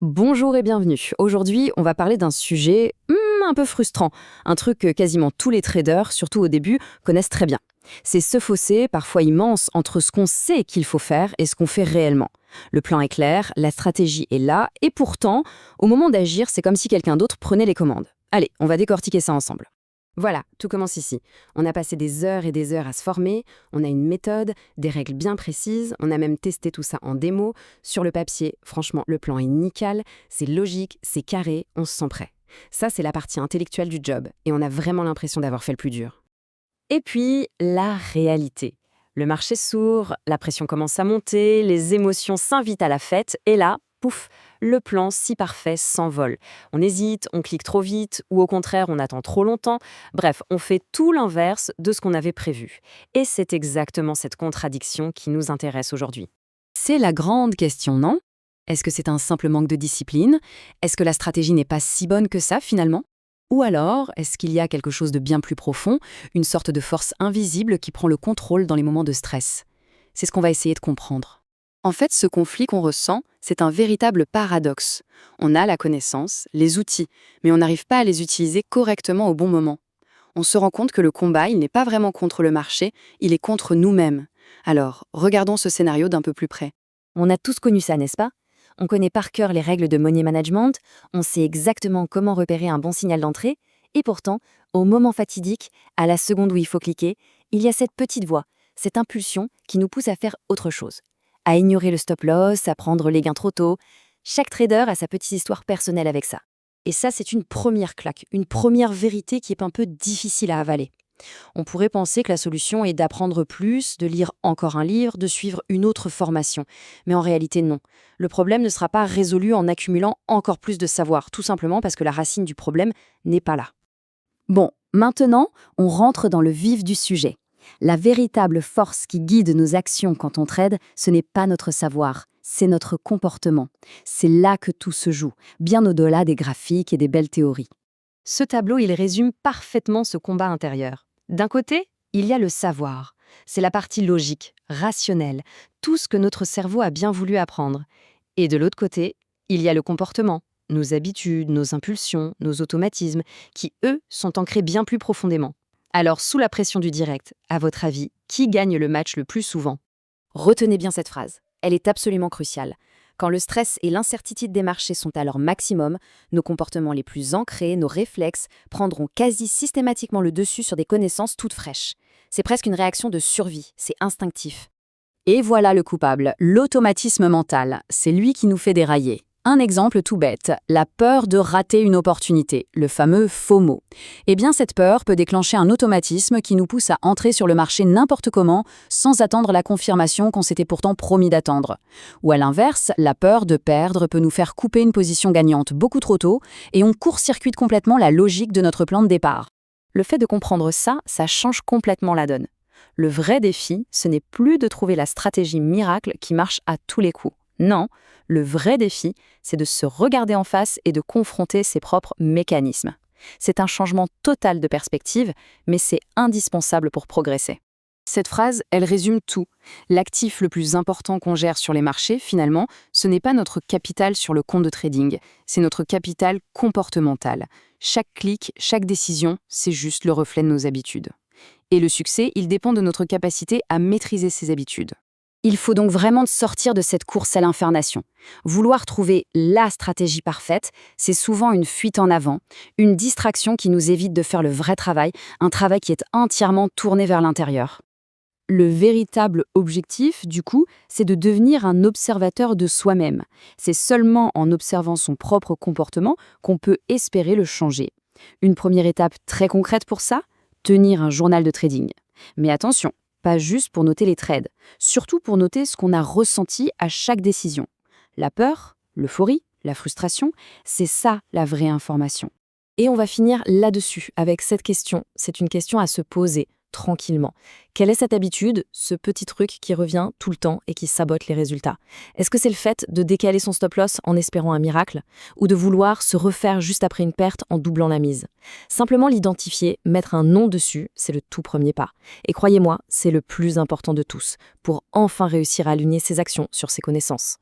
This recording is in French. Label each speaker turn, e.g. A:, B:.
A: Bonjour et bienvenue. Aujourd'hui, on va parler d'un sujet un peu frustrant, un truc que quasiment tous les traders, surtout au début, connaissent très bien. C'est ce fossé, parfois immense, entre ce qu'on sait qu'il faut faire et ce qu'on fait réellement. Le plan est clair, la stratégie est là, et pourtant, au moment d'agir, c'est comme si quelqu'un d'autre prenait les commandes. Allez, on va décortiquer ça ensemble. Voilà, tout commence ici. On a passé des heures et des heures à se former, on a une méthode, des règles bien précises, on a même testé tout ça en démo. Sur le papier, franchement, le plan est nickel, c'est logique, c'est carré, on se sent prêt. Ça, c'est la partie intellectuelle du job, et on a vraiment l'impression d'avoir fait le plus dur. Et puis, la réalité. Le marché s'ouvre, la pression commence à monter, les émotions s'invitent à la fête, et là, pouf, le plan si parfait s'envole. On hésite, on clique trop vite, ou au contraire, on attend trop longtemps. Bref, on fait tout l'inverse de ce qu'on avait prévu. Et c'est exactement cette contradiction qui nous intéresse aujourd'hui. C'est la grande question, non? Est-ce que c'est un simple manque de discipline? Est-ce que la stratégie n'est pas si bonne que ça, finalement? Ou alors, est-ce qu'il y a quelque chose de bien plus profond, une sorte de force invisible qui prend le contrôle dans les moments de stress? C'est ce qu'on va essayer de comprendre. En fait, ce conflit qu'on ressent, c'est un véritable paradoxe. On a la connaissance, les outils, mais on n'arrive pas à les utiliser correctement au bon moment. On se rend compte que le combat, il n'est pas vraiment contre le marché, il est contre nous-mêmes. Alors, regardons ce scénario d'un peu plus près. On a tous connu ça, n'est-ce pas? On connaît par cœur les règles de money management, on sait exactement comment repérer un bon signal d'entrée, et pourtant, au moment fatidique, à la seconde où il faut cliquer, il y a cette petite voix, cette impulsion qui nous pousse à faire autre chose, à ignorer le stop-loss, à prendre les gains trop tôt. Chaque trader a sa petite histoire personnelle avec ça. Et ça, c'est une première claque, une première vérité qui est un peu difficile à avaler. On pourrait penser que la solution est d'apprendre plus, de lire encore un livre, de suivre une autre formation. Mais en réalité, non. Le problème ne sera pas résolu en accumulant encore plus de savoir, tout simplement parce que la racine du problème n'est pas là. Bon, maintenant, on rentre dans le vif du sujet. La véritable force qui guide nos actions quand on trade, ce n'est pas notre savoir, c'est notre comportement. C'est là que tout se joue, bien au-delà des graphiques et des belles théories. Ce tableau, il résume parfaitement ce combat intérieur. D'un côté, il y a le savoir. C'est la partie logique, rationnelle, tout ce que notre cerveau a bien voulu apprendre. Et de l'autre côté, il y a le comportement, nos habitudes, nos impulsions, nos automatismes, qui, eux, sont ancrés bien plus profondément. Alors, sous la pression du direct, à votre avis, qui gagne le match le plus souvent? Retenez bien cette phrase. Elle est absolument cruciale. Quand le stress et l'incertitude des marchés sont à leur maximum, nos comportements les plus ancrés, nos réflexes, prendront quasi systématiquement le dessus sur des connaissances toutes fraîches. C'est presque une réaction de survie, c'est instinctif. Et voilà le coupable, l'automatisme mental. C'est lui qui nous fait dérailler. Un exemple tout bête, la peur de rater une opportunité, le fameux FOMO. Eh bien, cette peur peut déclencher un automatisme qui nous pousse à entrer sur le marché n'importe comment, sans attendre la confirmation qu'on s'était pourtant promis d'attendre. Ou à l'inverse, la peur de perdre peut nous faire couper une position gagnante beaucoup trop tôt, et on court-circuite complètement la logique de notre plan de départ. Le fait de comprendre ça, ça change complètement la donne. Le vrai défi, ce n'est plus de trouver la stratégie miracle qui marche à tous les coups. Non, le vrai défi, c'est de se regarder en face et de confronter ses propres mécanismes. C'est un changement total de perspective, mais c'est indispensable pour progresser. Cette phrase, elle résume tout. L'actif le plus important qu'on gère sur les marchés, finalement, ce n'est pas notre capital sur le compte de trading, c'est notre capital comportemental. Chaque clic, chaque décision, c'est juste le reflet de nos habitudes. Et le succès, il dépend de notre capacité à maîtriser ces habitudes. Il faut donc vraiment sortir de cette course à l'infernation. Vouloir trouver la stratégie parfaite, c'est souvent une fuite en avant, une distraction qui nous évite de faire le vrai travail, un travail qui est entièrement tourné vers l'intérieur. Le véritable objectif, du coup, c'est de devenir un observateur de soi-même. C'est seulement en observant son propre comportement qu'on peut espérer le changer. Une première étape très concrète pour ça, tenir un journal de trading. Mais attention, pas juste pour noter les trades, surtout pour noter ce qu'on a ressenti à chaque décision. La peur, l'euphorie, la frustration, c'est ça la vraie information. Et on va finir là-dessus avec cette question. C'est une question à se poser tranquillement. Quelle est cette habitude, ce petit truc qui revient tout le temps et qui sabote les résultats? Est-ce que c'est le fait de décaler son stop-loss en espérant un miracle ou de vouloir se refaire juste après une perte en doublant la mise? Simplement l'identifier, mettre un nom dessus, c'est le tout premier pas. Et croyez-moi, c'est le plus important de tous pour enfin réussir à aligner ses actions sur ses connaissances.